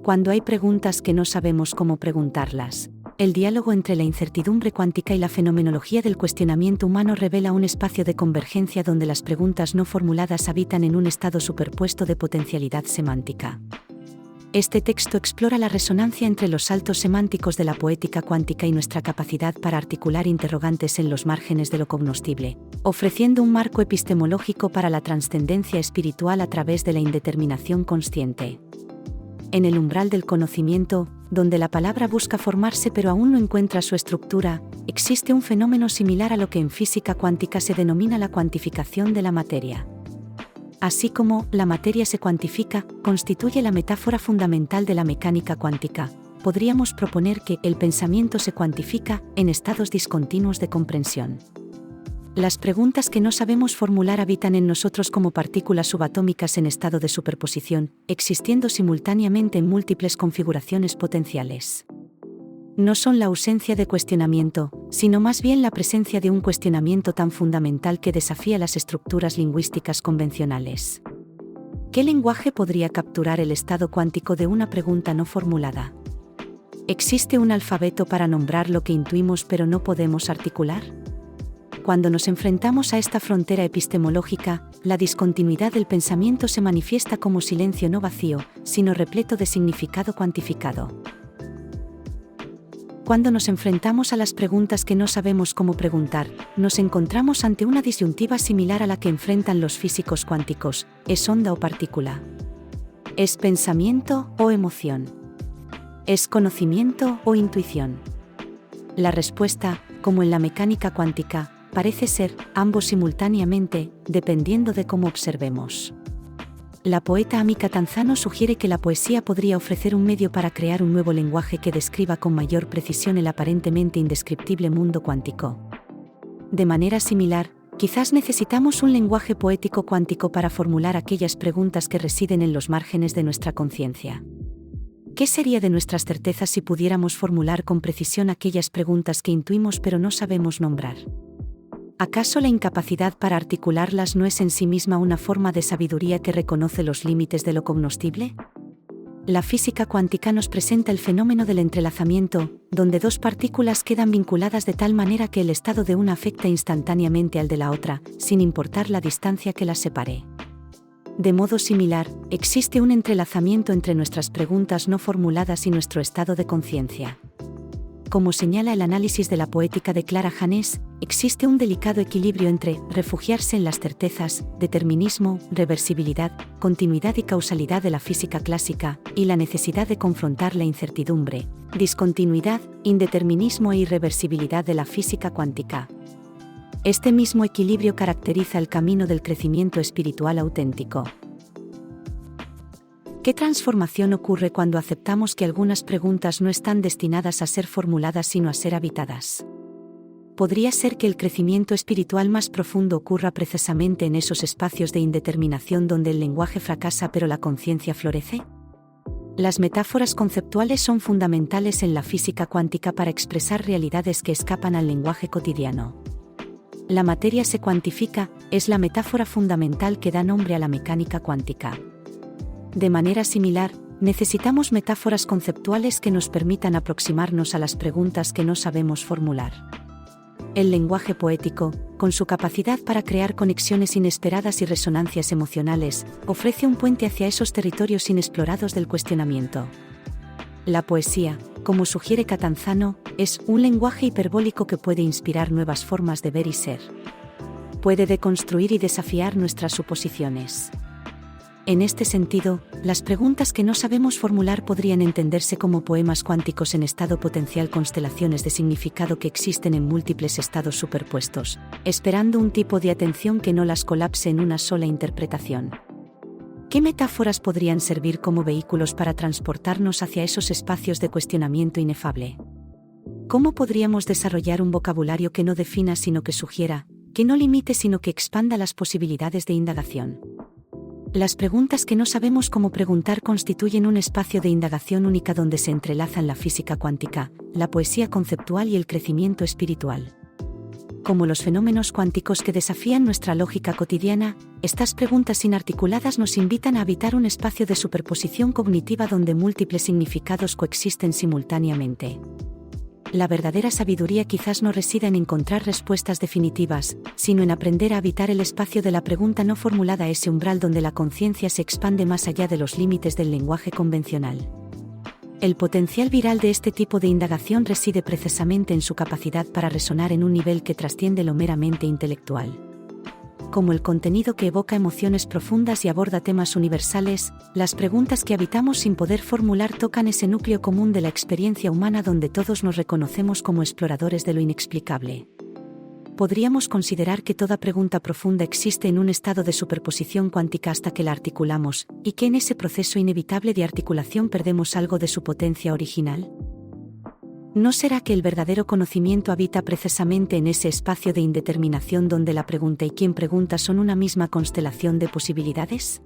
Cuando hay preguntas que no sabemos cómo preguntarlas, el diálogo entre la incertidumbre cuántica y la fenomenología del cuestionamiento humano revela un espacio de convergencia donde las preguntas no formuladas habitan en un estado superpuesto de potencialidad semántica. Este texto explora la resonancia entre los saltos semánticos de la poética cuántica y nuestra capacidad para articular interrogantes en los márgenes de lo cognoscible, ofreciendo un marco epistemológico para la trascendencia espiritual a través de la indeterminación consciente. En el umbral del conocimiento, donde la palabra busca formarse pero aún no encuentra su estructura, existe un fenómeno similar a lo que en física cuántica se denomina la cuantificación de la materia. Así como la materia se cuantifica, constituye la metáfora fundamental de la mecánica cuántica, podríamos proponer que el pensamiento se cuantifica en estados discontinuos de comprensión. Las preguntas que no sabemos formular habitan en nosotros como partículas subatómicas en estado de superposición, existiendo simultáneamente en múltiples configuraciones potenciales. No son la ausencia de cuestionamiento, sino más bien la presencia de un cuestionamiento tan fundamental que desafía las estructuras lingüísticas convencionales. ¿Qué lenguaje podría capturar el estado cuántico de una pregunta no formulada? ¿Existe un alfabeto para nombrar lo que intuimos pero no podemos articular? Cuando nos enfrentamos a esta frontera epistemológica, la discontinuidad del pensamiento se manifiesta como silencio no vacío, sino repleto de significado cuantificado. Cuando nos enfrentamos a las preguntas que no sabemos cómo preguntar, nos encontramos ante una disyuntiva similar a la que enfrentan los físicos cuánticos: ¿es onda o partícula? ¿Es pensamiento o emoción? ¿Es conocimiento o intuición? La respuesta, como en la mecánica cuántica, parece ser ambos simultáneamente, dependiendo de cómo observemos. La poeta Ami Catanzaro sugiere que la poesía podría ofrecer un medio para crear un nuevo lenguaje que describa con mayor precisión el aparentemente indescriptible mundo cuántico. De manera similar, quizás necesitamos un lenguaje poético cuántico para formular aquellas preguntas que residen en los márgenes de nuestra conciencia. ¿Qué sería de nuestras certezas si pudiéramos formular con precisión aquellas preguntas que intuimos pero no sabemos nombrar? ¿Acaso la incapacidad para articularlas no es en sí misma una forma de sabiduría que reconoce los límites de lo cognoscible? La física cuántica nos presenta el fenómeno del entrelazamiento, donde dos partículas quedan vinculadas de tal manera que el estado de una afecta instantáneamente al de la otra, sin importar la distancia que las separe. De modo similar, existe un entrelazamiento entre nuestras preguntas no formuladas y nuestro estado de conciencia. Como señala el análisis de la poética de Clara Janés, existe un delicado equilibrio entre refugiarse en las certezas, determinismo, reversibilidad, continuidad y causalidad de la física clásica, y la necesidad de confrontar la incertidumbre, discontinuidad, indeterminismo e irreversibilidad de la física cuántica. Este mismo equilibrio caracteriza el camino del crecimiento espiritual auténtico. ¿Qué transformación ocurre cuando aceptamos que algunas preguntas no están destinadas a ser formuladas sino a ser habitadas? ¿Podría ser que el crecimiento espiritual más profundo ocurra precisamente en esos espacios de indeterminación donde el lenguaje fracasa pero la conciencia florece? Las metáforas conceptuales son fundamentales en la física cuántica para expresar realidades que escapan al lenguaje cotidiano. La materia se cuantifica, es la metáfora fundamental que da nombre a la mecánica cuántica. De manera similar, necesitamos metáforas conceptuales que nos permitan aproximarnos a las preguntas que no sabemos formular. El lenguaje poético, con su capacidad para crear conexiones inesperadas y resonancias emocionales, ofrece un puente hacia esos territorios inexplorados del cuestionamiento. La poesía, como sugiere Catanzaro, es un lenguaje hiperbólico que puede inspirar nuevas formas de ver y ser. Puede deconstruir y desafiar nuestras suposiciones. En este sentido, las preguntas que no sabemos formular podrían entenderse como poemas cuánticos en estado potencial, constelaciones de significado que existen en múltiples estados superpuestos, esperando un tipo de atención que no las colapse en una sola interpretación. ¿Qué metáforas podrían servir como vehículos para transportarnos hacia esos espacios de cuestionamiento inefable? ¿Cómo podríamos desarrollar un vocabulario que no defina sino que sugiera, que no limite sino que expanda las posibilidades de indagación? Las preguntas que no sabemos cómo preguntar constituyen un espacio de indagación única donde se entrelazan la física cuántica, la poesía conceptual y el crecimiento espiritual. como los fenómenos cuánticos que desafían nuestra lógica cotidiana, estas preguntas inarticuladas nos invitan a habitar un espacio de superposición cognitiva donde múltiples significados coexisten simultáneamente. La verdadera sabiduría quizás no resida en encontrar respuestas definitivas, sino en aprender a habitar el espacio de la pregunta no formulada, ese umbral donde la conciencia se expande más allá de los límites del lenguaje convencional. El potencial viral de este tipo de indagación reside precisamente en su capacidad para resonar en un nivel que trasciende lo meramente intelectual. Como el contenido que evoca emociones profundas y aborda temas universales, las preguntas que habitamos sin poder formular tocan ese núcleo común de la experiencia humana donde todos nos reconocemos como exploradores de lo inexplicable. Podríamos considerar que toda pregunta profunda existe en un estado de superposición cuántica hasta que la articulamos, y que en ese proceso inevitable de articulación perdemos algo de su potencia original. ¿No será que el verdadero conocimiento habita precisamente en ese espacio de indeterminación donde la pregunta y quien pregunta son una misma constelación de posibilidades?